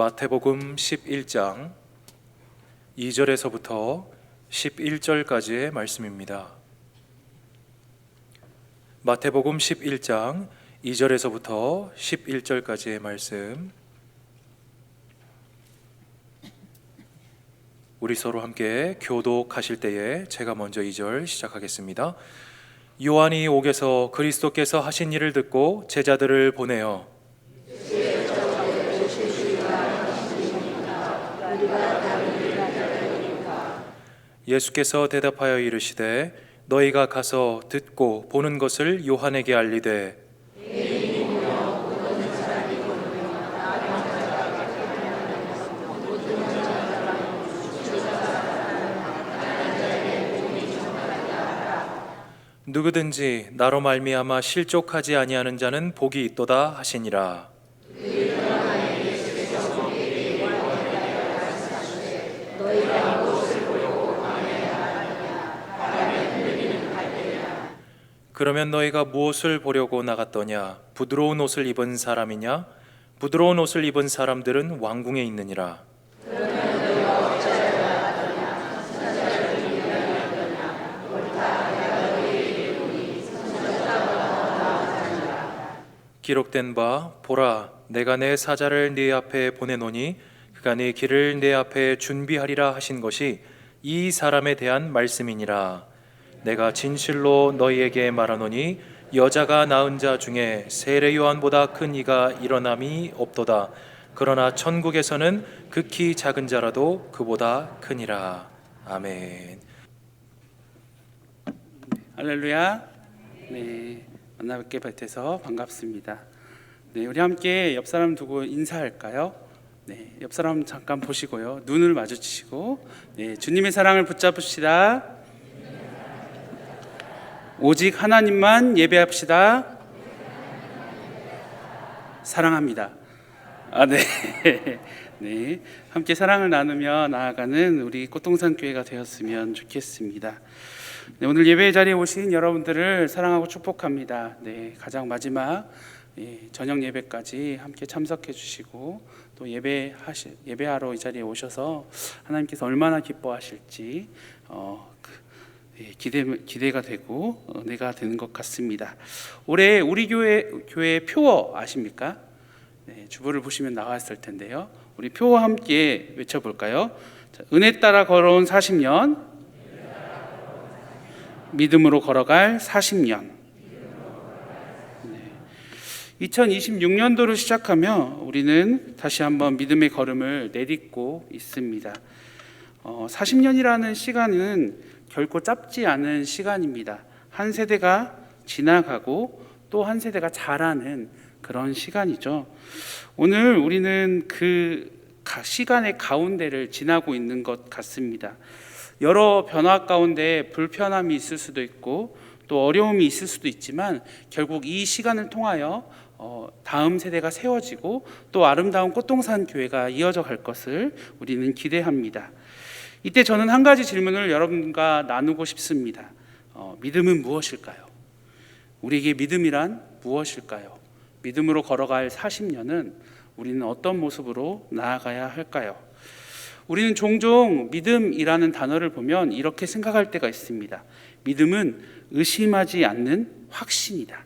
마태복음 11장 2절에서부터 11절까지의 말씀입니다. 마태복음 11장 2절에서부터 11절까지의 말씀, 우리 서로 함께 교독하실 때에 제가 먼저 2절 시작하겠습니다. 요한이 옥에서 그리스도께서 하신 일을 듣고 제자들을 보내어 예수께서 대답하여 이르시되 너희가 가서 듣고 보는 것을 요한에게 알리되 누구든지 나로 말미암아 실족하지 아니하는 자는 복이 있도다 하시니라. 그러면 너희가 무엇을 보려고 나갔더냐? 부드러운 옷을 입은 사람이냐? 부드러운 옷을 입은 사람들은 왕궁에 있느니라. 기록된 바 보라, 내가 내 사자를 네 앞에 보내노니 그가 네 길을 내 앞에 준비하리라 하신 것이 이 사람에 대한 말씀이니라. 내가 진실로 너희에게 말하노니 여자가 낳은 자 중에 세례 요한보다 큰 이가 일어남이 없도다. 그러나 천국에서는 극히 작은 자라도 그보다 크니라. 아멘. 할렐루야. 네, 만나뵙게 돼서 반갑습니다. 네, 우리 함께 옆 사람 두고 인사할까요? 네, 옆 사람 잠깐 보시고요, 눈을 마주치시고, 네, 주님의 사랑을 붙잡읍시다. 오직 하나님만 예배합시다. 사랑합니다. 네. 네, 함께 사랑을 나누며 나아가는 우리 꽃동산 교회가 되었으면 좋겠습니다. 네, 오늘 예배 자리에 오신 여러분들을 사랑하고 축복합니다. 네, 가장 마지막 저녁 예배까지 함께 참석해 주시고 또 예배하러 이 자리에 오셔서 하나님께서 얼마나 기뻐하실지 기대가 되고 은혜가 되는 것 같습니다. 올해 우리 교회 표어 아십니까? 네, 주보를 보시면 나왔을 텐데요. 우리 표어 함께 외쳐볼까요? 자, 은혜 따라 걸어온 40년, 믿음으로 걸어갈 40년. 네. 2026년도를 시작하며 우리는 다시 한번 믿음의 걸음을 내딛고 있습니다. 40년이라는 시간은 결코 짧지 않은 시간입니다. 한 세대가 지나가고 또 한 세대가 자라는 그런 시간이죠. 오늘 우리는 그 시간의 가운데를 지나고 있는 것 같습니다. 여러 변화 가운데 불편함이 있을 수도 있고 또 어려움이 있을 수도 있지만 결국 이 시간을 통하여 다음 세대가 세워지고 또 아름다운 꽃동산 교회가 이어져 갈 것을 우리는 기대합니다. 이때 저는 한 가지 질문을 여러분과 나누고 싶습니다. 믿음은 무엇일까요? 우리에게 믿음이란 무엇일까요? 믿음으로 걸어갈 40년은 우리는 어떤 모습으로 나아가야 할까요? 우리는 종종 믿음이라는 단어를 보면 이렇게 생각할 때가 있습니다. 믿음은 의심하지 않는 확신이다.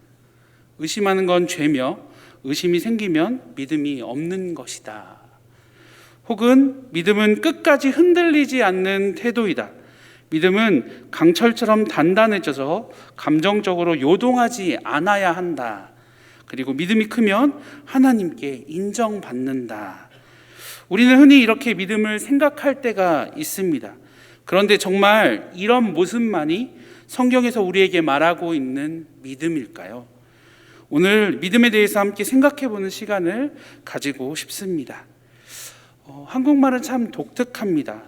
의심하는 건 죄며 의심이 생기면 믿음이 없는 것이다. 혹은 믿음은 끝까지 흔들리지 않는 태도이다. 믿음은 강철처럼 단단해져서 감정적으로 요동하지 않아야 한다. 그리고 믿음이 크면 하나님께 인정받는다. 우리는 흔히 이렇게 믿음을 생각할 때가 있습니다. 그런데 정말 이런 모습만이 성경에서 우리에게 말하고 있는 믿음일까요? 오늘 믿음에 대해서 함께 생각해보는 시간을 가지고 싶습니다. 한국말은 참 독특합니다.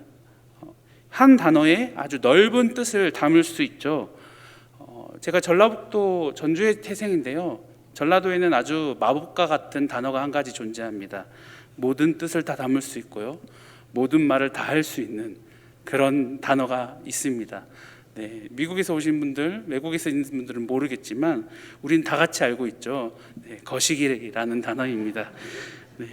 한 단어에 아주 넓은 뜻을 담을 수 있죠. 제가 전라북도 전주의 태생인데요. 전라도에는 아주 마법과 같은 단어가 한 가지 존재합니다. 모든 뜻을 다 담을 수 있고요, 모든 말을 다 할 수 있는 그런 단어가 있습니다. 네, 미국에서 오신 분들, 외국에서 있는 분들은 모르겠지만 우린 다 같이 알고 있죠. 네, 거시기라는 단어입니다. 네.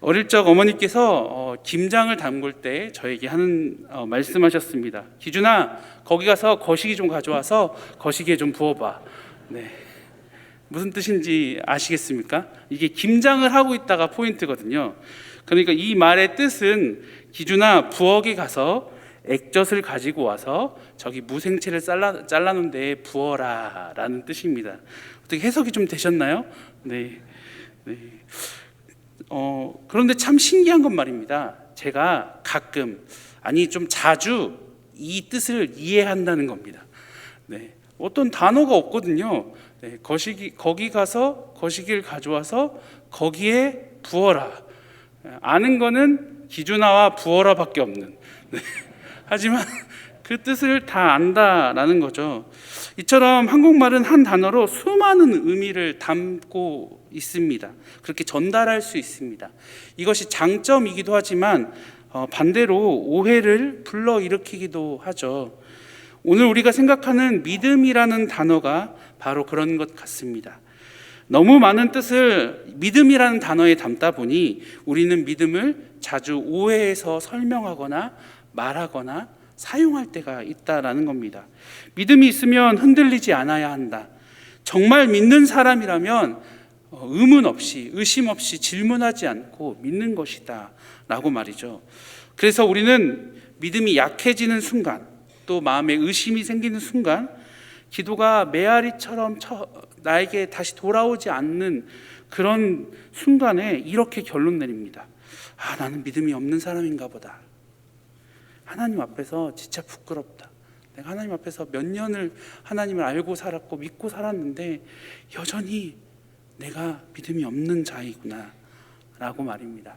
어릴 적 어머니께서 김장을 담글 때 저에게 하는 말씀하셨습니다. 기준아, 거기 가서 거시기 좀 가져와서 거시기에 좀 부어봐. 네. 무슨 뜻인지 아시겠습니까? 이게 김장을 하고 있다가 포인트거든요. 그러니까 이 말의 뜻은 기준아, 부엌에 가서 액젓을 가지고 와서 저기 무생채를 잘라놓은 데에 부어라 라는 뜻입니다. 어떻게 해석이 좀 되셨나요? 네. 그런데 참 신기한 건 말입니다. 제가 가끔, 아니 좀 자주 이 뜻을 이해한다는 겁니다. 네. 어떤 단어가 없거든요. 네. 거기 가서 거시기를 가져와서 거기에 부어라. 아는 거는 기준아와 부어라밖에 없는. 네. 하지만 그 뜻을 다 안다라는 거죠. 이처럼 한국말은 한 단어로 수많은 의미를 담고 있습니다. 그렇게 전달할 수 있습니다. 이것이 장점이기도 하지만 반대로 오해를 불러일으키기도 하죠. 오늘 우리가 생각하는 믿음이라는 단어가 바로 그런 것 같습니다. 너무 많은 뜻을 믿음이라는 단어에 담다 보니 우리는 믿음을 자주 오해해서 설명하거나 말하거나 사용할 때가 있다라는 겁니다. 믿음이 있으면 흔들리지 않아야 한다. 정말 믿는 사람이라면 의문 없이, 의심 없이 질문하지 않고 믿는 것이다 라고 말이죠. 그래서 우리는 믿음이 약해지는 순간, 또 마음에 의심이 생기는 순간, 기도가 메아리처럼 나에게 다시 돌아오지 않는 그런 순간에 이렇게 결론 내립니다. 나는 믿음이 없는 사람인가 보다. 하나님 앞에서 진짜 부끄럽다. 내가 하나님 앞에서 몇 년을 하나님을 알고 살았고 믿고 살았는데 여전히 내가 믿음이 없는 자이구나 라고 말입니다.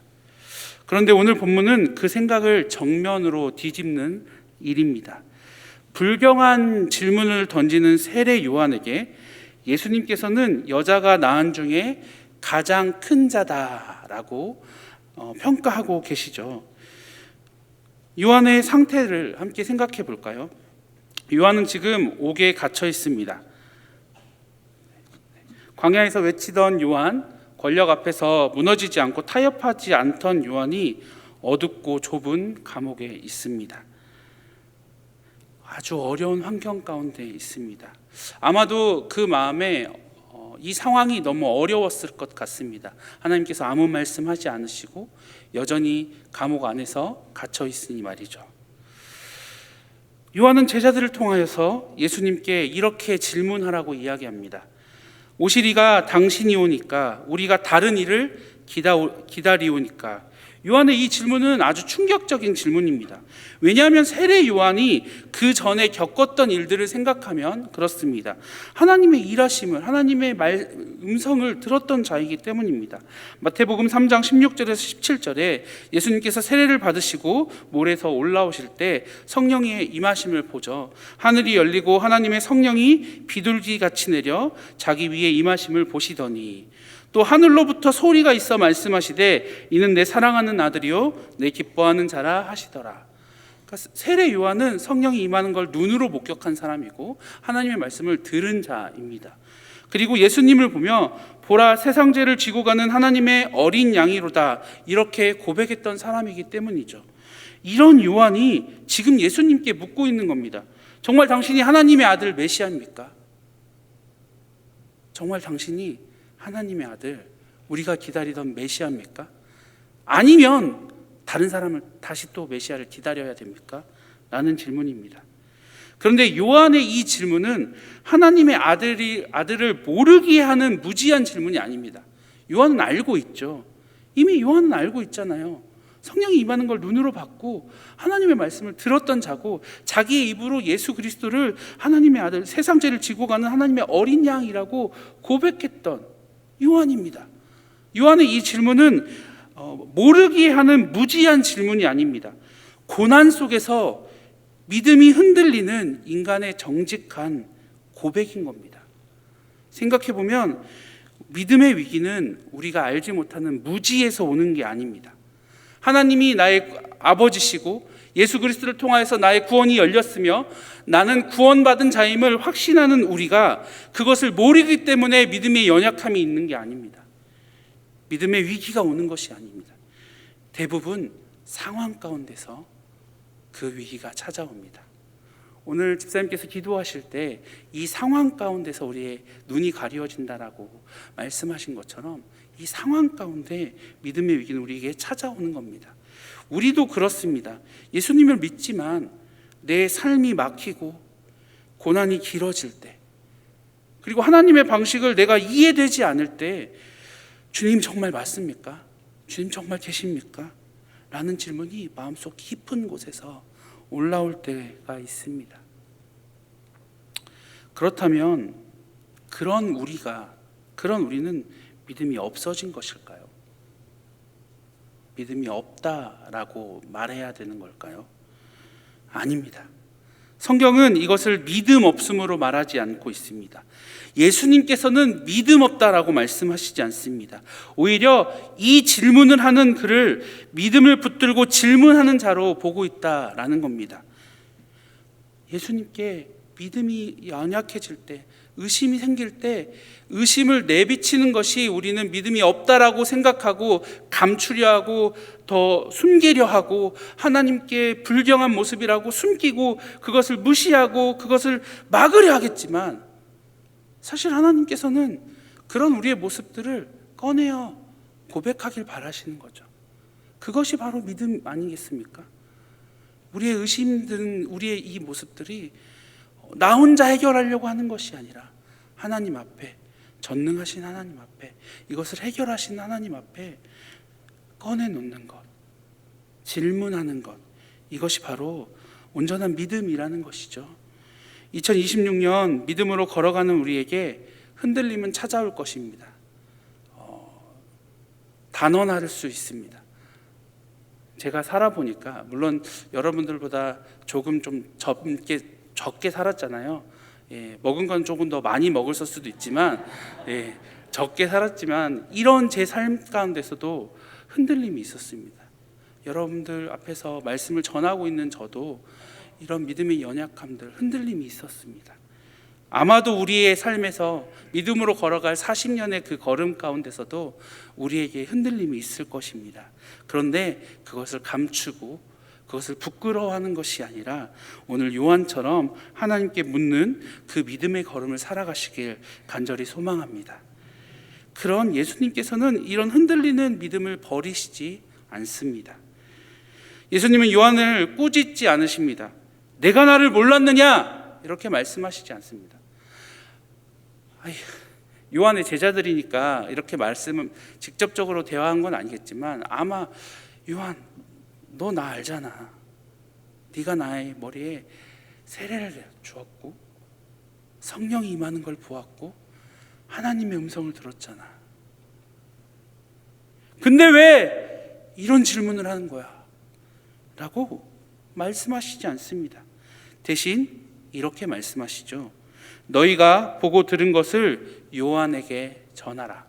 그런데 오늘 본문은 그 생각을 정면으로 뒤집는 일입니다. 불경한 질문을 던지는 세례 요한에게 예수님께서는 여자가 낳은 중에 가장 큰 자다라고 평가하고 계시죠. 요한의 상태를 함께 생각해 볼까요? 요한은 지금 옥에 갇혀 있습니다. 광야에서 외치던 요한, 권력 앞에서 무너지지 않고 타협하지 않던 요한이 어둡고 좁은 감옥에 있습니다. 아주 어려운 환경 가운데 있습니다. 아마도 그 마음에 이 상황이 너무 어려웠을 것 같습니다. 하나님께서 아무 말씀하지 않으시고 여전히 감옥 안에서 갇혀 있으니 말이죠. 요한은 제자들을 통하여서 예수님께 이렇게 질문하라고 이야기합니다. 오시리가 당신이 오니까 우리가 다른 일을 기다리오니까. 요한의 이 질문은 아주 충격적인 질문입니다. 왜냐하면 세례 요한이 그 전에 겪었던 일들을 생각하면 그렇습니다. 하나님의 일하심을, 하나님의 음성을 들었던 자이기 때문입니다. 마태복음 3장 16절에서 17절에 예수님께서 세례를 받으시고 모래에서 올라오실 때 성령의 임하심을 보죠. 하늘이 열리고 하나님의 성령이 비둘기같이 내려 자기 위에 임하심을 보시더니 또 하늘로부터 소리가 있어 말씀하시되 이는 내 사랑하는 아들이요 내 기뻐하는 자라 하시더라. 그러니까 세례 요한은 성령이 임하는 걸 눈으로 목격한 사람이고 하나님의 말씀을 들은 자입니다. 그리고 예수님을 보며 보라 세상 죄를 지고 가는 하나님의 어린 양이로다 이렇게 고백했던 사람이기 때문이죠. 이런 요한이 지금 예수님께 묻고 있는 겁니다. 정말 당신이 하나님의 아들 메시아입니까? 정말 당신이 하나님의 아들, 우리가 기다리던 메시아입니까? 아니면 다른 사람을 다시 또 메시아를 기다려야 됩니까? 라는 질문입니다. 그런데 요한의 이 질문은 하나님의 아들을 모르게 하는 무지한 질문이 아닙니다. 요한은 알고 있죠. 이미 요한은 알고 있잖아요. 성령이 임하는 걸 눈으로 봤고 하나님의 말씀을 들었던 자고 자기의 입으로 예수 그리스도를 하나님의 아들, 세상 죄를 지고 가는 하나님의 어린 양이라고 고백했던 요한입니다. 요한의 이 질문은 모르게 하는 무지한 질문이 아닙니다. 고난 속에서 믿음이 흔들리는 인간의 정직한 고백인 겁니다. 생각해보면 믿음의 위기는 우리가 알지 못하는 무지에서 오는 게 아닙니다. 하나님이 나의 아버지시고 예수 그리스도를 통하여서 나의 구원이 열렸으며 나는 구원받은 자임을 확신하는 우리가 그것을 모르기 때문에 믿음의 연약함이 있는 게 아닙니다. 믿음의 위기가 오는 것이 아닙니다. 대부분 상황 가운데서 그 위기가 찾아옵니다. 오늘 집사님께서 기도하실 때 이 상황 가운데서 우리의 눈이 가려진다라고 말씀하신 것처럼 이 상황 가운데 믿음의 위기는 우리에게 찾아오는 겁니다. 우리도 그렇습니다. 예수님을 믿지만 내 삶이 막히고 고난이 길어질 때, 그리고 하나님의 방식을 내가 이해되지 않을 때 주님 정말 맞습니까? 주님 정말 계십니까? 라는 질문이 마음속 깊은 곳에서 올라올 때가 있습니다. 그렇다면 그런 우리는 믿음이 없어진 것일까요? 믿음이 없다라고 말해야 되는 걸까요? 아닙니다. 성경은 이것을 믿음 없음으로 말하지 않고 있습니다. 예수님께서는 믿음 없다라고 말씀하시지 않습니다. 오히려 이 질문을 하는 그를 믿음을 붙들고 질문하는 자로 보고 있다라는 겁니다. 예수님께 믿음이 연약해질 때, 의심이 생길 때 의심을 내비치는 것이 우리는 믿음이 없다라고 생각하고 감추려 하고 더 숨기려 하고 하나님께 불경한 모습이라고 숨기고 그것을 무시하고 그것을 막으려 하겠지만, 사실 하나님께서는 그런 우리의 모습들을 꺼내어 고백하길 바라시는 거죠. 그것이 바로 믿음 아니겠습니까? 우리의 의심들은, 우리의 이 모습들이 나 혼자 해결하려고 하는 것이 아니라 하나님 앞에, 전능하신 하나님 앞에, 이것을 해결하신 하나님 앞에 꺼내놓는 것, 질문하는 것, 이것이 바로 온전한 믿음이라는 것이죠. 2026년 믿음으로 걸어가는 우리에게 흔들림은 찾아올 것입니다. 단언할 수 있습니다. 제가 살아보니까, 물론 여러분들보다 조금 좀 적게 살았잖아요. 먹은 건 조금 더 많이 먹었을 수도 있지만, 적게 살았지만 이런 제 삶 가운데서도 흔들림이 있었습니다. 여러분들 앞에서 말씀을 전하고 있는 저도 이런 믿음의 연약함들, 흔들림이 있었습니다. 아마도 우리의 삶에서 믿음으로 걸어갈 40년의 그 걸음 가운데서도 우리에게 흔들림이 있을 것입니다. 그런데 그것을 감추고 그것을 부끄러워하는 것이 아니라 오늘 요한처럼 하나님께 묻는 그 믿음의 걸음을 살아가시길 간절히 소망합니다. 그런 예수님께서는 이런 흔들리는 믿음을 버리시지 않습니다. 예수님은 요한을 꾸짖지 않으십니다. 내가 나를 몰랐느냐? 이렇게 말씀하시지 않습니다. 요한의 제자들이니까 이렇게 말씀은 직접적으로 대화한 건 아니겠지만, 아마 요한, 너 나 알잖아. 네가 나의 머리에 세례를 주었고 성령이 임하는 걸 보았고 하나님의 음성을 들었잖아. 근데 왜 이런 질문을 하는 거야? 라고 말씀하시지 않습니다. 대신 이렇게 말씀하시죠. 너희가 보고 들은 것을 요한에게 전하라.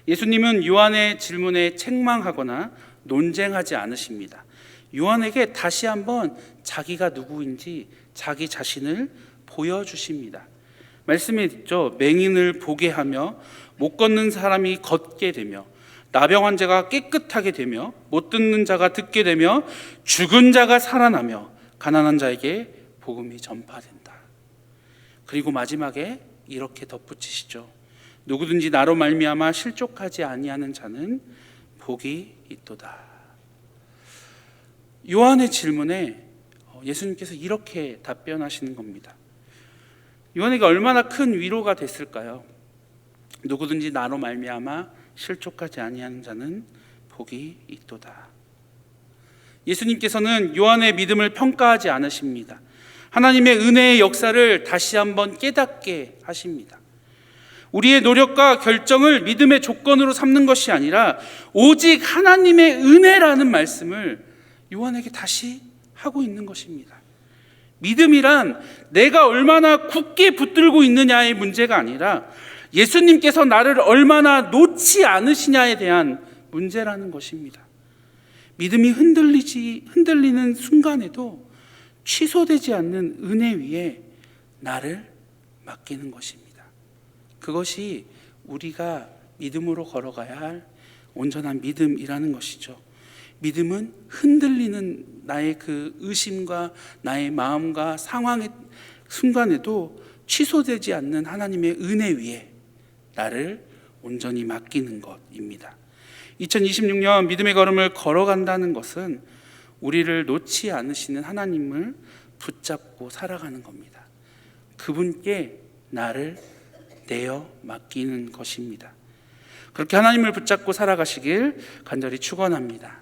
예수님은 요한의 질문에 책망하거나 논쟁하지 않으십니다. 요한에게 다시 한번 자기가 누구인지 자기 자신을 보여주십니다. 말씀에 있죠. 맹인을 보게 하며 못 걷는 사람이 걷게 되며 나병 환자가 깨끗하게 되며 못 듣는 자가 듣게 되며 죽은 자가 살아나며 가난한 자에게 복음이 전파된다. 그리고 마지막에 이렇게 덧붙이시죠. 누구든지 나로 말미암아 실족하지 아니하는 자는 복이 있도다. 요한의 질문에 예수님께서 이렇게 답변하시는 겁니다. 요한에게 얼마나 큰 위로가 됐을까요? 누구든지 나로 말미암아 실족하지 아니하는 자는 복이 있도다. 예수님께서는 요한의 믿음을 평가하지 않으십니다. 하나님의 은혜의 역사를 다시 한번 깨닫게 하십니다. 우리의 노력과 결정을 믿음의 조건으로 삼는 것이 아니라 오직 하나님의 은혜라는 말씀을 요한에게 다시 하고 있는 것입니다. 믿음이란 내가 얼마나 굳게 붙들고 있느냐의 문제가 아니라 예수님께서 나를 얼마나 놓지 않으시냐에 대한 문제라는 것입니다. 믿음이 흔들리는 순간에도 취소되지 않는 은혜 위에 나를 맡기는 것입니다. 그것이 우리가 믿음으로 걸어가야 할 온전한 믿음이라는 것이죠. 믿음은 흔들리는 나의 그 의심과 나의 마음과 상황의 순간에도 취소되지 않는 하나님의 은혜 위에 나를 온전히 맡기는 것입니다. 2026년 믿음의 걸음을 걸어간다는 것은 우리를 놓지 않으시는 하나님을 붙잡고 살아가는 겁니다. 그분께 나를 내어 맡기는 것입니다. 그렇게 하나님을 붙잡고 살아가시길 간절히 축원합니다.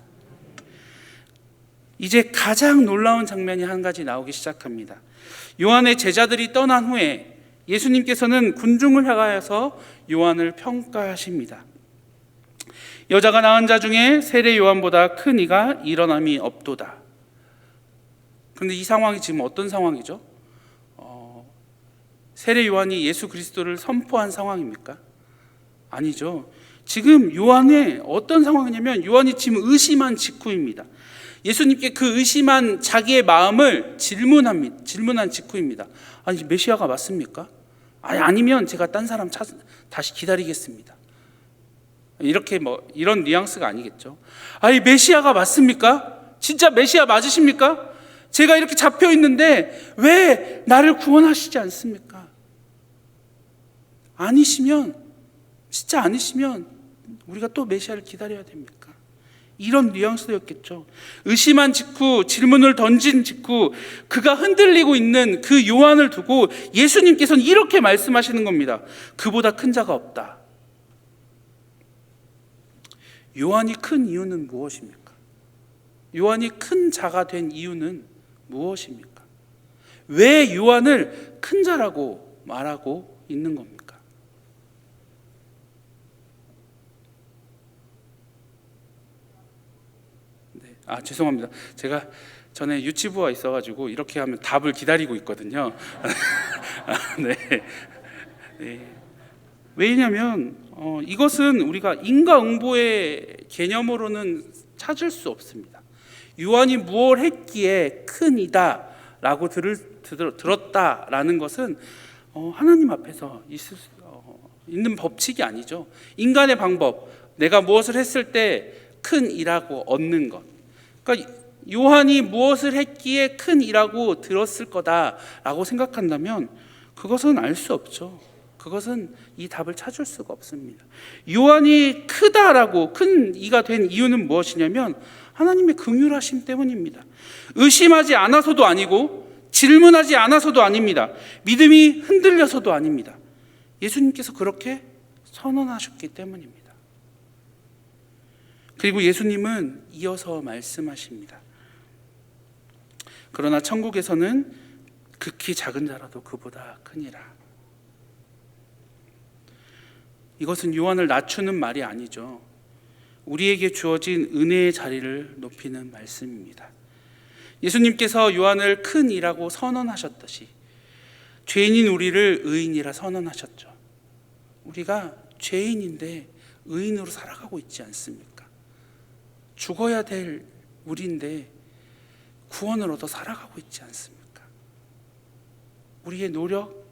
이제 가장 놀라운 장면이 한 가지 나오기 시작합니다. 요한의 제자들이 떠난 후에 예수님께서는 군중을 향하여서 요한을 평가하십니다. 여자가 낳은 자 중에 세례 요한보다 큰 이가 일어남이 없도다. 그런데 이 상황이 지금 어떤 상황이죠? 세례 요한이 예수 그리스도를 선포한 상황입니까? 아니죠. 지금 요한의 어떤 상황이냐면 요한이 지금 의심한 직후입니다. 예수님께 그 의심한 자기의 마음을 질문한 직후입니다. 아니, 메시아가 맞습니까? 아니면 제가 딴 사람 다시 기다리겠습니다. 이렇게 이런 뉘앙스가 아니겠죠. 아니, 메시아가 맞습니까? 진짜 메시아 맞으십니까? 제가 이렇게 잡혀 있는데 왜 나를 구원하시지 않습니까? 진짜 아니시면 우리가 또 메시아를 기다려야 됩니까? 이런 뉘앙스였겠죠. 의심한 직후, 질문을 던진 직후 그가 흔들리고 있는 그 요한을 두고 예수님께서는 이렇게 말씀하시는 겁니다. 그보다 큰 자가 없다. 요한이 큰 이유는 무엇입니까? 요한이 큰 자가 된 이유는 무엇입니까? 왜 요한을 큰 자라고 말하고 있는 겁니까? 죄송합니다. 제가 전에 유치부가 있어가지고 이렇게 하면 답을 기다리고 있거든요. 네. 왜냐하면 이것은 우리가 인과응보의 개념으로는 찾을 수 없습니다. 요한이 무엇을 했기에 큰 이다라고 들었다라는 것은 하나님 앞에서 있는 법칙이 아니죠. 인간의 방법, 내가 무엇을 했을 때 큰 이라고 얻는 것. 그러니까 요한이 무엇을 했기에 큰 이라고 들었을 거다라고 생각한다면 그것은 알 수 없죠. 그것은 이 답을 찾을 수가 없습니다. 요한이 크다라고 큰 이가 된 이유는 무엇이냐면 하나님의 긍휼하심 때문입니다. 의심하지 않아서도 아니고 질문하지 않아서도 아닙니다. 믿음이 흔들려서도 아닙니다. 예수님께서 그렇게 선언하셨기 때문입니다. 그리고 예수님은 이어서 말씀하십니다. 그러나 천국에서는 극히 작은 자라도 그보다 크니라. 이것은 요한을 낮추는 말이 아니죠. 우리에게 주어진 은혜의 자리를 높이는 말씀입니다. 예수님께서 요한을 큰 이라고 선언하셨듯이 죄인인 우리를 의인이라 선언하셨죠. 우리가 죄인인데 의인으로 살아가고 있지 않습니까? 죽어야 될 우리인데 구원을 얻어 살아가고 있지 않습니까? 우리의 노력,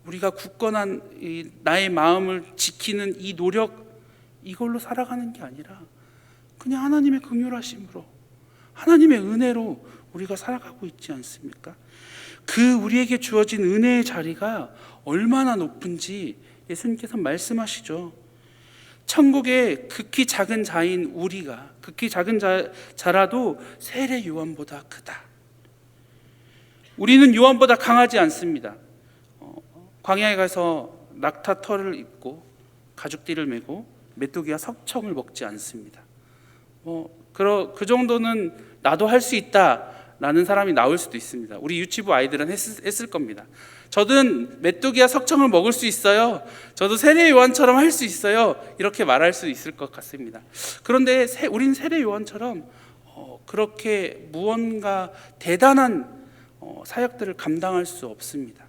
우리가 굳건한 나의 마음을 지키는 이 노력, 이걸로 살아가는 게 아니라 그냥 하나님의 긍휼하심으로, 하나님의 은혜로 우리가 살아가고 있지 않습니까? 그 우리에게 주어진 은혜의 자리가 얼마나 높은지 예수님께서 말씀하시죠. 천국의 극히 작은 자인 우리가, 극히 작은 자라도 세례 요한보다 크다. 우리는 요한보다 강하지 않습니다. 광야에 가서 낙타 털을 입고 가죽띠를 메고 메뚜기와 석청을 먹지 않습니다. 그 정도는 나도 할 수 있다라는 사람이 나올 수도 있습니다. 우리 유치부 아이들은 했을 겁니다. 저는 메뚜기와 석청을 먹을 수 있어요. 저도 세례 요한처럼 할 수 있어요. 이렇게 말할 수 있을 것 같습니다. 그런데 우린 세례 요한처럼 그렇게 무언가 대단한 사역들을 감당할 수 없습니다.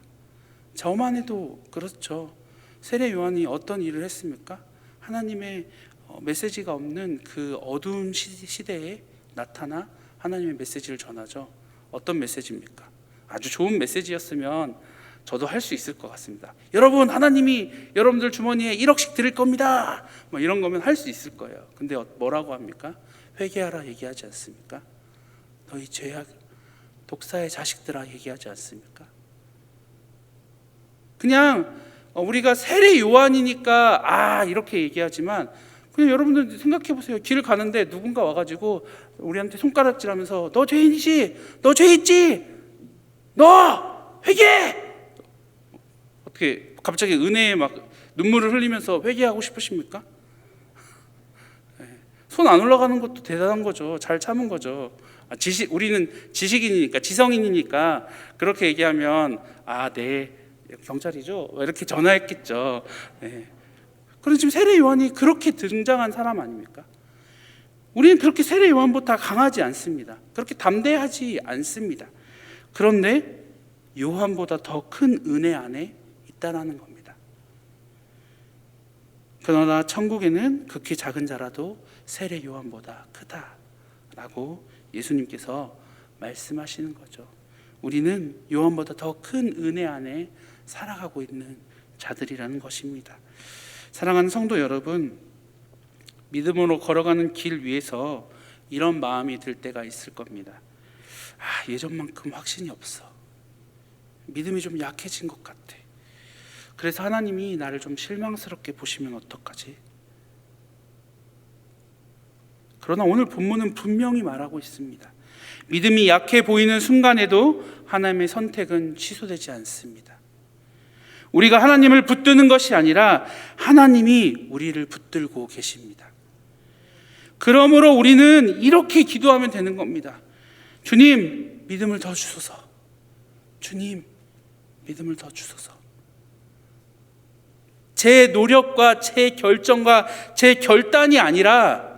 저만 해도 그렇죠. 세례 요한이 어떤 일을 했습니까? 하나님의 메시지가 없는 그 어두운 시대에 나타나 하나님의 메시지를 전하죠. 어떤 메시지입니까? 아주 좋은 메시지였으면 저도 할 수 있을 것 같습니다. 여러분, 하나님이 여러분들 주머니에 1억씩 드릴 겁니다. 뭐 이런 거면 할 수 있을 거예요. 근데 뭐라고 합니까? 회개하라 얘기하지 않습니까? 너희 죄악 독사의 자식들아 얘기하지 않습니까? 그냥 우리가 세례 요한이니까 이렇게 얘기하지만, 그냥 여러분들 생각해 보세요. 길을 가는데 누군가 와가지고 우리한테 손가락질하면서 너 죄인이지, 너 죄 있지, 너 회개해. 어떻게 갑자기 은혜에 막 눈물을 흘리면서 회개하고 싶으십니까? 손 안 올라가는 것도 대단한 거죠. 잘 참은 거죠. 우리는 지식인이니까, 지성인이니까 그렇게 얘기하면 네, 경찰이죠, 이렇게 전화했겠죠. 네. 그런데 지금 세례 요한이 그렇게 등장한 사람 아닙니까? 우리는 그렇게 세례 요한보다 강하지 않습니다. 그렇게 담대하지 않습니다. 그런데 요한보다 더 큰 은혜 안에 있다라는 겁니다. 그러나 천국에는 극히 작은 자라도 세례 요한보다 크다라고 예수님께서 말씀하시는 거죠. 우리는 요한보다 더 큰 은혜 안에 살아가고 있는 자들이라는 것입니다. 사랑하는 성도 여러분, 믿음으로 걸어가는 길 위에서 이런 마음이 들 때가 있을 겁니다. 예전만큼 확신이 없어. 믿음이 좀 약해진 것 같아. 그래서 하나님이 나를 좀 실망스럽게 보시면 어떡하지? 그러나 오늘 본문은 분명히 말하고 있습니다. 믿음이 약해 보이는 순간에도 하나님의 선택은 취소되지 않습니다. 우리가 하나님을 붙드는 것이 아니라 하나님이 우리를 붙들고 계십니다. 그러므로 우리는 이렇게 기도하면 되는 겁니다. 주님, 믿음을 더 주소서. 주님, 믿음을 더 주소서. 제 노력과 제 결정과 제 결단이 아니라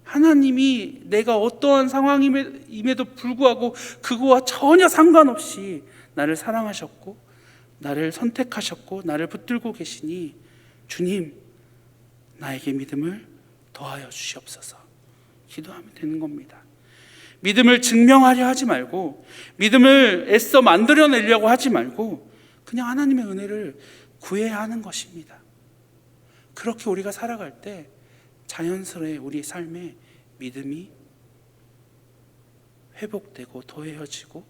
하나님이 내가 어떠한 상황임에도 불구하고 그거와 전혀 상관없이 나를 사랑하셨고 나를 선택하셨고 나를 붙들고 계시니 주님, 나에게 믿음을 더하여 주시옵소서. 기도하면 되는 겁니다. 믿음을 증명하려 하지 말고, 믿음을 애써 만들어내려고 하지 말고 그냥 하나님의 은혜를 구해야 하는 것입니다. 그렇게 우리가 살아갈 때 자연스레 우리 삶에 믿음이 회복되고 더해지고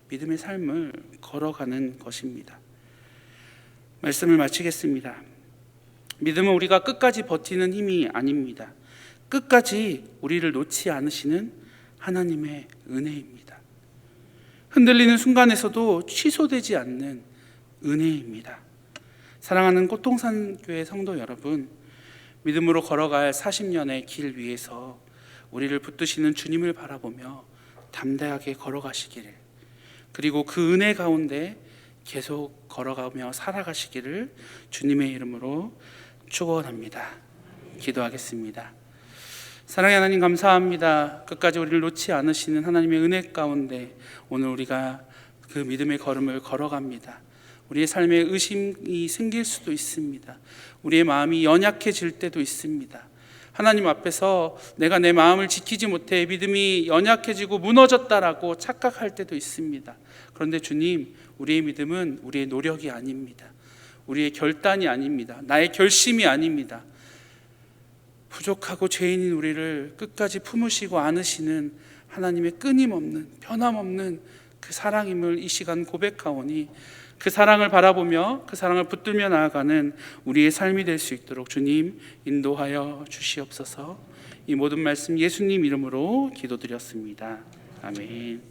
믿음의 삶을 걸어가는 것입니다. 말씀을 마치겠습니다. 믿음은 우리가 끝까지 버티는 힘이 아닙니다. 끝까지 우리를 놓지 않으시는 하나님의 은혜입니다. 흔들리는 순간에서도 취소되지 않는 은혜입니다. 사랑하는 꽃동산교회 성도 여러분, 믿음으로 걸어갈 40년의 길 위에서 우리를 붙드시는 주님을 바라보며 담대하게 걸어가시기를, 그리고 그 은혜 가운데 계속 걸어가며 살아가시기를 주님의 이름으로 축원합니다. 기도하겠습니다. 사랑의 하나님, 감사합니다. 끝까지 우리를 놓지 않으시는 하나님의 은혜 가운데 오늘 우리가 그 믿음의 걸음을 걸어갑니다. 우리의 삶에 의심이 생길 수도 있습니다. 우리의 마음이 연약해질 때도 있습니다. 하나님 앞에서 내가 내 마음을 지키지 못해 믿음이 연약해지고 무너졌다라고 착각할 때도 있습니다. 그런데 주님, 우리의 믿음은 우리의 노력이 아닙니다. 우리의 결단이 아닙니다. 나의 결심이 아닙니다. 부족하고 죄인인 우리를 끝까지 품으시고 안으시는 하나님의 끊임없는 변함없는 그 사랑임을 이 시간 고백하오니 그 사랑을 바라보며 그 사랑을 붙들며 나아가는 우리의 삶이 될 수 있도록 주님 인도하여 주시옵소서. 이 모든 말씀 예수님 이름으로 기도드렸습니다. 아멘.